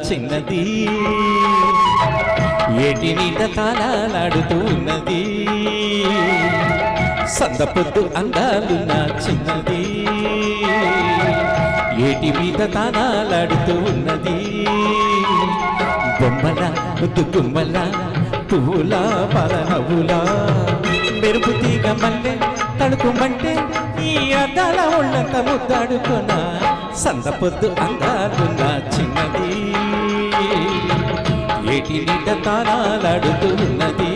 చిన్నది ఏటి నీట తాళాలాడుతూ ఉన్నది సందపొద్దు అందాలున్న చిన్నది ఏటి మీద తాళాలాడుతూ ఉన్నది బొమ్మల గుమ్మల పువ్వుల పరనవ్వులా మెరుపు తీగ మల్లె తడుకుమంటే ఈ అద్దాల ఒళ్ళంత ముద్దాడుకున్న సందపొద్దు అందాలున్న చిన్నది ఏటి నిండ తాళాలాడుతూ ఉన్నది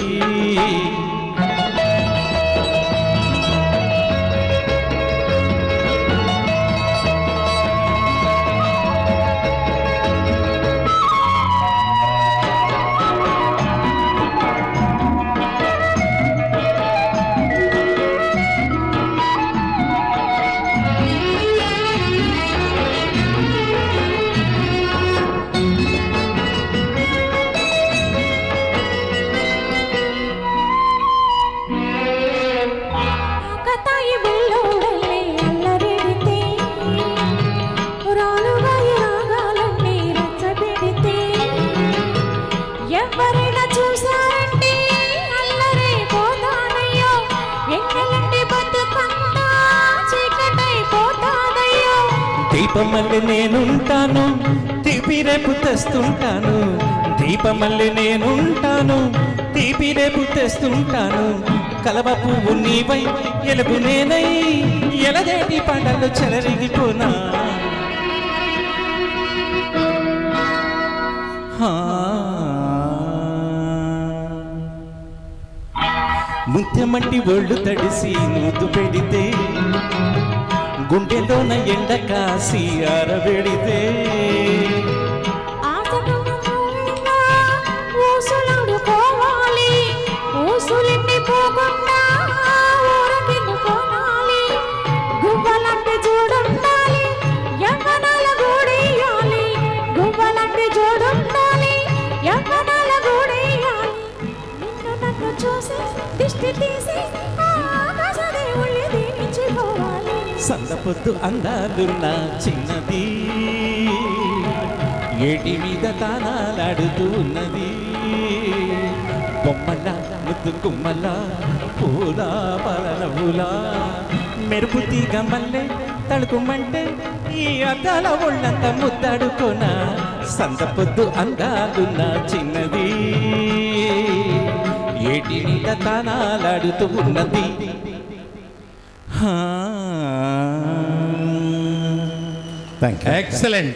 దీపమల్లి నేనుంటాను తీపి రేపు తెస్తుంటాను దీపమల్లి నేనుంటాను తీపి రేపు తెస్తుంటాను కలవ పువ్వు నీవై ఎలుగు నేనై ఎలదేటి పంటలు చెలరిగిపోనా ముత్యమంటి ఒళ్ళు తడిసి నూతు పెడితే గుండెలోన ఎండ కాసి ఆరబెడితే సందపొద్దు అందాలున్న చిన్నది ఏటి మీద తాళాలాడుతూ ఉన్నది బొమ్మల ముద్దు గుమ్మల పూల పరనవ్వులా మెరుపు తీగ మల్లె తడుకుమంటే ఈ అద్దాల ఒళ్ళంత ముద్దాడుకోన సందపొద్దు అందాలున్న చిన్నది ఏటి మీద తాళాలాడుతూ ఉన్నది Thank you. Excellent.